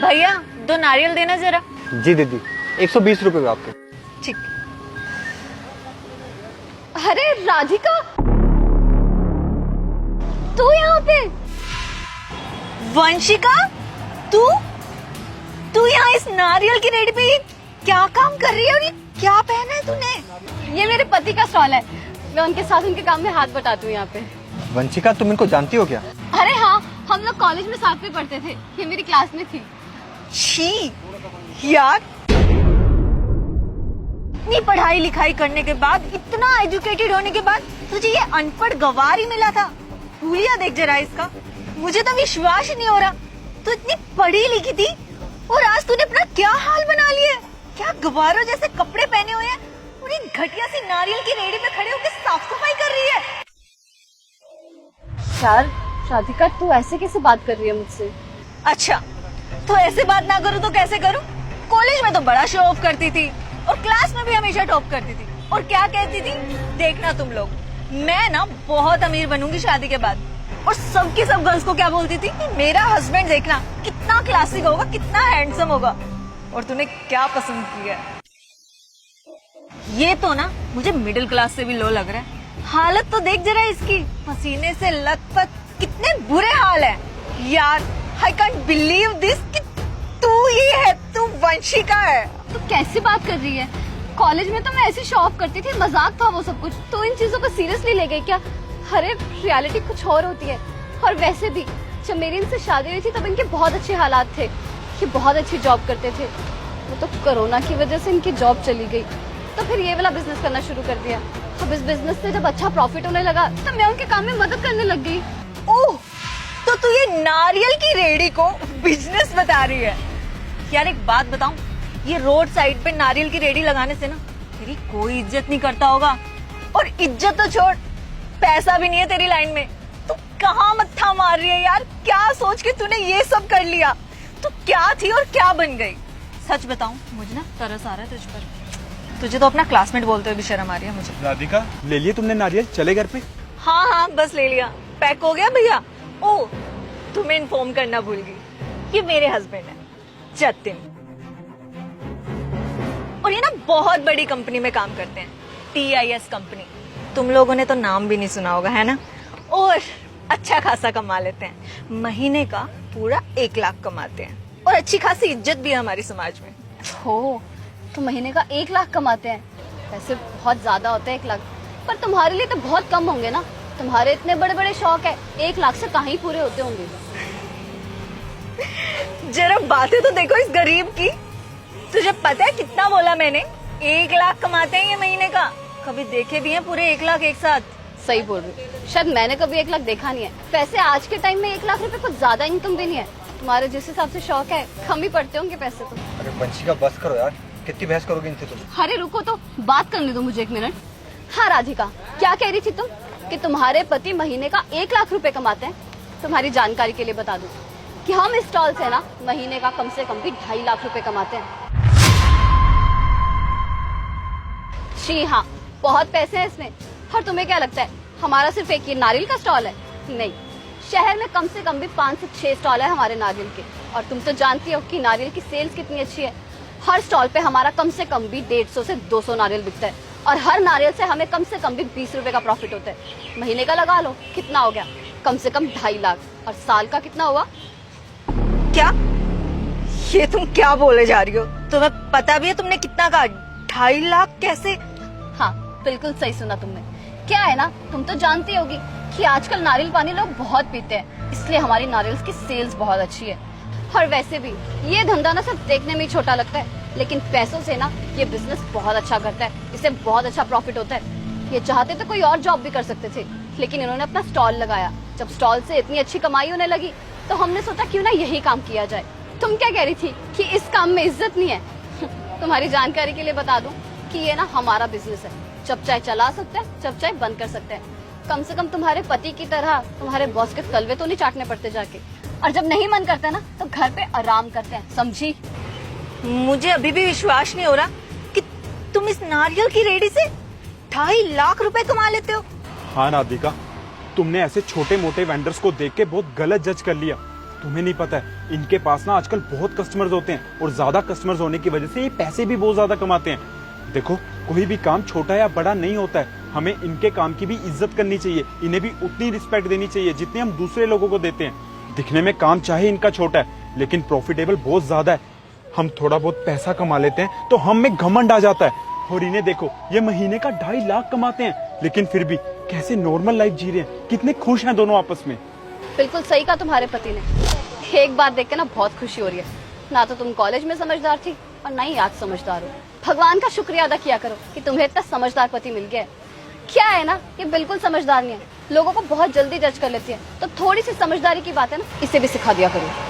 भैया 2 नारियल देना जरा। जी दीदी, 120 रुपए आपके। ठीक। अरे राधिका, तू यहाँ पे? वंशिका, तू यहाँ इस नारियल की रेडी पे क्या काम कर रही है और ये क्या पहना है तूने? ये मेरे पति का स्टॉल है, मैं उनके साथ उनके काम में हाथ बटाती हूँ यहाँ पे। वंशिका, तुम इनको जानती हो क्या? अरे हाँ, हम लोग कॉलेज में साथ में पढ़ते थे, ये मेरी क्लास में थी। छी यार, इतनी पढ़ाई लिखाई करने के बाद, इतना एजुकेटेड होने के बाद तुझे ये अनपढ़ गवार ही मिला था। हुलिया देख जरा इसका, मुझे तो विश्वास ही नहीं हो रहा। तू इतनी पढ़ी लिखी थी और आज तूने अपना क्या हाल बना लिया है। क्या गवारों जैसे कपड़े पहने हुए हैं और एक घटिया सी नारियल की रेडी पे खड़े होकर साफ सफाई कर रही है। यार राधिका, तू ऐसे कैसे बात कर रही है मुझसे? अच्छा, तो ऐसे बात ना करूँ तो कैसे करूँ? कॉलेज में तो बड़ा शो ऑफ करती थी और क्लास में भी हमेशा टॉप करती थी। और क्या कहती थी, देखना तुम लोग, मैं ना बहुत अमीर बनूंगी शादी के बाद। और सबकी सब गर्ल्स को क्या बोलती थी कि मेरा हस्बैंड देखना कितना क्लासिक होगा, कितना हैंडसम होगा। और तूने क्या पसंद किया? ये तो ना मुझे मिडिल क्लास से भी लो लग रहा है। हालत तो देख जरा इसकी, पसीने से लथपथ, कितने बुरे हाल है यार। आई कांट बिलीव दिस कि तू ये है, तू वंशिका है। तू कैसी बात कर रही है? कॉलेज में तो मैं ऐसे शो ऑफ करती थी, मजाक था वो सब कुछ। तो इन चीजों को सीरियसली ले गई क्या? अरे रियलिटी कुछ और होती है। और वैसे भी जब मेरी इनसे शादी हुई थी तब इनके बहुत अच्छे हालात थे, ये बहुत अच्छी जॉब करते थे। वो तो कोरोना की वजह से इनकी जॉब चली गई, तो फिर ये वाला बिजनेस करना शुरू कर दिया। अब इस बिजनेस से जब अच्छा प्रॉफिट होने लगा तब मैं उनके काम में मदद करने लग गई। ओह, तो तू ये नारियल की रेडी को बिजनेस बता रही है? यार एक बात बताऊं, ये रोड साइड पे नारियल की रेडी लगाने से ना तेरी कोई इज्जत नहीं करता होगा। और इज्जत तो छोड़, पैसा भी नहीं है तेरी लाइन में। तू कहाँ मत्था मार रही है यार? क्या सोच के तूने ये सब कर लिया? तू क्या थी और क्या बन गई? सच बताऊं, मुझे ना तरस आ रहा है तुझ पर। तुझे तो अपना क्लासमेट बोलते हुए भी शर्म आ रही है मुझे। राधिका, ले लिए तुमने नारियल? चले घर पे? हाँ हाँ, बस ले लिया। पैक हो गया भैया? ओ, तुम्हें इन्फॉर्म करना भूल गई, ये मेरे हस्बैंड है जतिन। और ये ना बहुत बड़ी कंपनी में काम करते हैं, TIS कंपनी। तुम लोगों ने तो नाम भी नहीं सुना होगा, है ना? और अच्छा खासा कमा लेते हैं, महीने का पूरा 1 लाख कमाते हैं। और अच्छी खासी इज्जत भी है हमारी समाज में। हो, तो महीने का 1 लाख कमाते हैं? वैसे बहुत ज्यादा होता है 1 लाख, पर तुम्हारे लिए तो बहुत कम होंगे ना। तुम्हारे इतने बड़े बड़े शौक है, 1 लाख से कहीं पूरे होते होंगे। जरा बातें तो देखो इस गरीब की। तुझे पता है कितना बोला मैंने? 1 लाख कमाते हैं ये महीने का। कभी देखे भी हैं पूरे 1 लाख एक साथ? सही बोल रही हूँ, शायद मैंने कभी 1 लाख देखा नहीं है। वैसे आज के टाइम में 1 लाख रुपए कुछ ज्यादा इनकम भी नहीं है। तुम्हारे जिस हिसाब से शौक है, कम ही पड़ते होंगे पैसे तो। अरे वंशिका, बस करो यार, कितनी बहस करोगे इनसे तुम? अरे रुको तो, बात करने दो मुझे 1 मिनट। हाँ राधिका, क्या कह रही थी तुम कि तुम्हारे पति महीने का 1 लाख रुपए कमाते हैं? तुम्हारी जानकारी के लिए बता दूं कि हम इस स्टॉल से ना महीने का कम से कम भी 2.5 लाख रुपए कमाते हैं। जी हाँ, बहुत पैसे हैं इसमें। और तुम्हें क्या लगता है हमारा सिर्फ एक ये नारियल का स्टॉल है? नहीं, शहर में कम से कम भी 5 से 6 स्टॉल है हमारे नारियल के। और तुम तो जानती हो कि नारियल की सेल्स कितनी अच्छी है। हर स्टॉल पे हमारा कम से कम भी 150 से 200 नारियल बिकता है। और हर नारियल से हमें कम से कम भी 20 रुपए का प्रॉफिट होता है। महीने का लगा लो, कितना हो गया? कम से कम 2.5 लाख। और साल का कितना हुआ? क्या? ये तुम क्या बोले जा रही हो? तुम्हें पता भी है तुमने कितना कहा? 2.5 लाख कैसे? हाँ, बिल्कुल सही सुना तुमने। क्या है ना, तुम तो जानती होगी कि आजकल नारियल पानी लोग बहुत पीते हैं, इसलिए हमारी नारियल की सेल्स बहुत अच्छी है। और वैसे भी ये धंधा ना सिर्फ देखने में ही छोटा लगता है, लेकिन पैसों से ना ये बिजनेस बहुत अच्छा करता है। इससे बहुत अच्छा प्रॉफिट होता है। ये चाहते तो कोई और जॉब भी कर सकते थे, लेकिन इन्होंने अपना स्टॉल लगाया। जब स्टॉल से इतनी अच्छी कमाई होने लगी तो हमने सोचा क्यों ना यही काम किया जाए। तुम क्या कह रही थी कि इस काम में इज्जत नहीं है? तुम्हारी जानकारी के लिए बता दूं कि ये ना हमारा बिजनेस है। जब चाहे चला सकते हैं, जब चाहे बंद कर सकते हैं। कम से कम तुम्हारे पति की तरह तुम्हारे बॉस के तलवे तो नहीं चाटने पड़ते जाके। और जब नहीं मन करता ना तो घर पे आराम करते हैं, समझी? मुझे अभी भी विश्वास नहीं हो रहा कि तुम इस नारियल की रेडी से 2.5 लाख रुपए कमा लेते हो। हाँ राधिका, तुमने ऐसे छोटे मोटे वेंडर्स को देख के बहुत गलत जज कर लिया। तुम्हें नहीं पता है, इनके पास ना आजकल बहुत कस्टमर्स होते हैं और ज्यादा कस्टमर्स होने की वजह से ये पैसे भी बहुत ज्यादा कमाते हैं। देखो, कोई भी काम छोटा या बड़ा नहीं होता है, हमें इनके काम की भी इज्जत करनी चाहिए, इन्हें भी उतनी रिस्पेक्ट देनी चाहिए जितनी हम दूसरे लोगों को देते हैं। दिखने में काम चाहे इनका छोटा है लेकिन प्रॉफिटेबल बहुत ज्यादा है। हम थोड़ा बहुत पैसा कमा लेते हैं तो हम में घमंड आ जाता है। और इन्हें देखो, ये महीने का 2.5 लाख कमाते हैं लेकिन फिर भी कैसे नॉर्मल लाइफ जी रहे हैं, कितने खुश हैं दोनों आपस में। बिल्कुल सही कहा तुम्हारे पति ने। एक बात देख के ना बहुत खुशी हो रही है, ना तो तुम कॉलेज में समझदार थी और ना ही आज समझदार हो। भगवान का शुक्रिया अदा किया करो कि तुम्हें इतना समझदार पति मिल गया है। क्या है ना, ये बिल्कुल समझदार नहीं है, लोगों को बहुत जल्दी जज कर लेती है, तो थोड़ी सी समझदारी की बात है ना, इसे भी सिखा दिया करो।